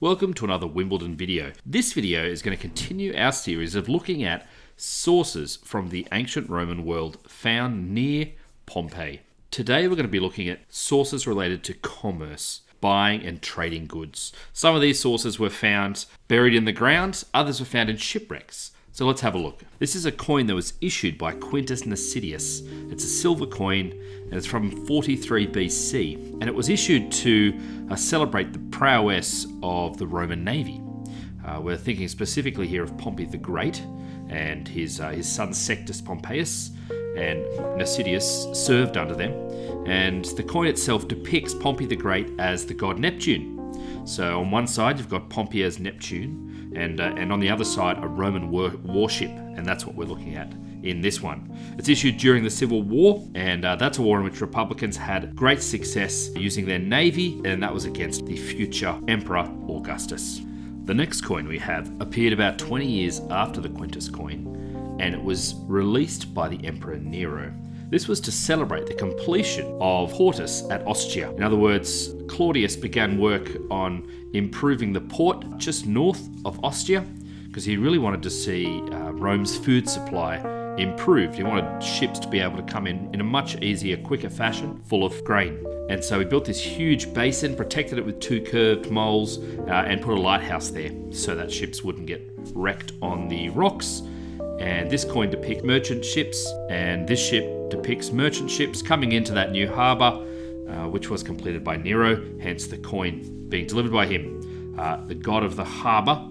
Welcome to another Wimbledon video. This video is going to continue our series of looking at sources from the ancient Roman world found near Pompeii. Today we're going to be looking at sources related to commerce, buying and trading goods. Some of these sources were found buried in the ground, others were found in shipwrecks. So let's have a look. This is a coin that was issued by Quintus Nasidius. It's a silver coin and it's from 43 BC, and it was issued to celebrate the prowess of the Roman navy. We're thinking specifically here of Pompey the Great and his son Sextus Pompeius, and Nasidius served under them. And the coin itself depicts Pompey the Great as the god Neptune. So on one side you've got Pompey as Neptune, and on the other side a Roman warship, and that's what we're looking at in this one. It's issued during the Civil War, and that's a war in which Republicans had great success using their navy, and that was against the future Emperor Augustus. The next coin we have appeared about 20 years after the Quintus coin, and it was released by the Emperor Nero. This was to celebrate the completion of Portus at Ostia. In other words, Claudius began work on improving the port just north of Ostia because he really wanted to see Rome's food supply improved. He wanted ships to be able to come in a much easier, quicker fashion, full of grain. And so he built this huge basin, protected it with two curved moles, and put a lighthouse there so that ships wouldn't get wrecked on the rocks. And this coin depicts merchant ships, and this ship depicts merchant ships coming into that new harbour, which was completed by Nero, hence the coin being delivered by him. The god of the harbour,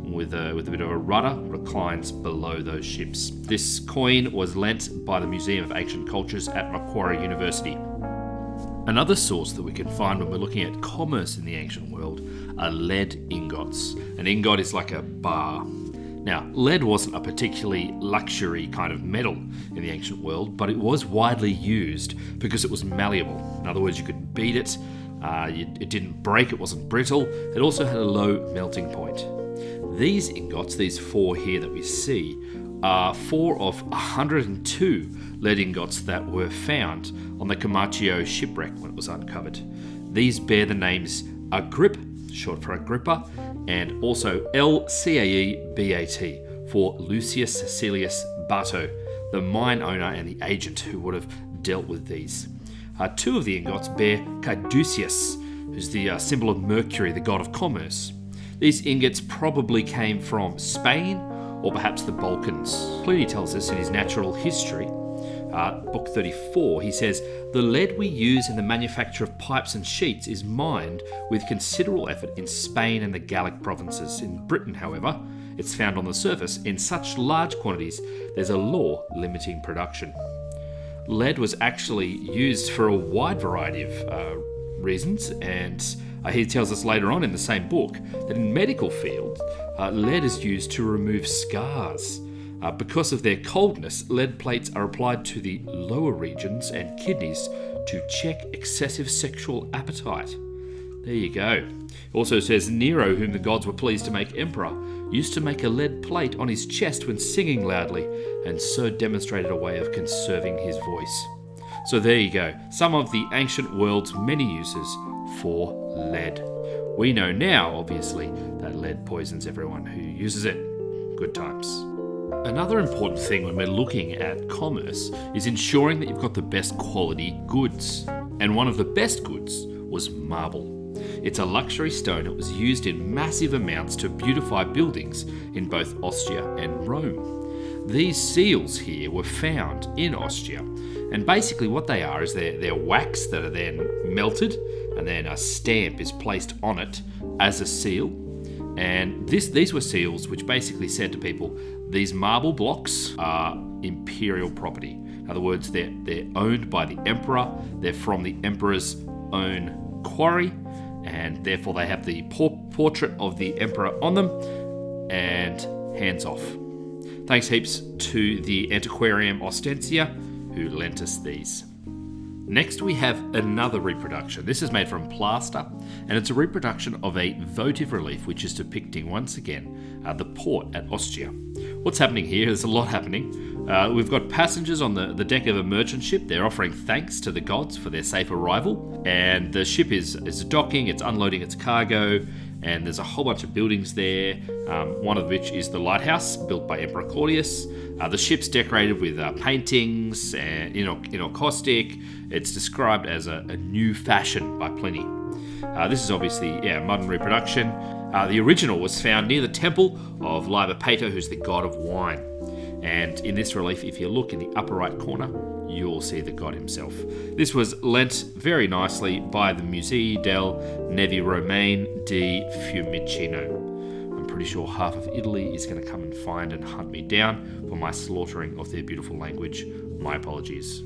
with a bit of a rudder, reclines below those ships. This coin was lent by the Museum of Ancient Cultures at Macquarie University. Another source that we can find when we're looking at commerce in the ancient world are lead ingots. An ingot is like a bar. Now, lead wasn't a particularly luxury kind of metal in the ancient world, but it was widely used because it was malleable. In other words, you could beat it, it didn't break, it wasn't brittle, it also had a low melting point. These ingots, these four here that we see, are four of 102 lead ingots that were found on the Comacchio shipwreck when it was uncovered. These bear the names Agripp, short for Agrippa, and also LCAEBAT for Lucius Caecilius Bato, the mine owner and the agent who would have dealt with these. Two of the ingots bear Caduceus, who's the symbol of Mercury, the god of commerce. These ingots probably came from Spain or perhaps the Balkans. Pliny tells us in his Natural History, book 34, he says, "The lead we use in the manufacture of pipes and sheets is mined with considerable effort in Spain and the Gallic provinces. In Britain, however, it's found on the surface in such large quantities there's a law limiting production." Lead was actually used for a wide variety of reasons, and he tells us later on in the same book that in medical field, lead is used to remove scars. Because of their coldness, lead plates are applied to the lower regions and kidneys to check excessive sexual appetite. There you go. It also says Nero, whom the gods were pleased to make emperor, used to make a lead plate on his chest when singing loudly, and so demonstrated a way of conserving his voice. So there you go, some of the ancient world's many uses for lead. We know now, obviously, that lead poisons everyone who uses it. Good times. Another important thing when we're looking at commerce is ensuring that you've got the best quality goods. And one of the best goods was marble. It's a luxury stone that was used in massive amounts to beautify buildings in both Ostia and Rome. These seals here were found in Ostia, and basically what they are is they're wax that are then melted, and then a stamp is placed on it as a seal. And these were seals which basically said to people, these marble blocks are imperial property. In other words, they're owned by the emperor, they're from the emperor's own quarry, and therefore they have the portrait of the emperor on them, and hands off. Thanks heaps to the Antiquarium Ostensia who lent us these. Next we have another reproduction. This is made from plaster, and it's a reproduction of a votive relief which is depicting once again the port at Ostia. What's happening here? There's a lot happening. We've got passengers on the deck of a merchant ship. They're offering thanks to the gods for their safe arrival, and the ship is docking, it's unloading its cargo, and there's a whole bunch of buildings there, one of which is the lighthouse built by Emperor Claudius. The ship's decorated with paintings and in caustic. It's described as a new fashion by Pliny. This is obviously a modern reproduction. The original was found near the temple of Liber Pater, who's the god of wine. And in this relief, if you look in the upper right corner, you'll see the god himself. This was lent very nicely by the Musei del Nevi Romane di Fiumicino. I'm pretty sure half of Italy is going to come and find and hunt me down for my slaughtering of their beautiful language. My apologies.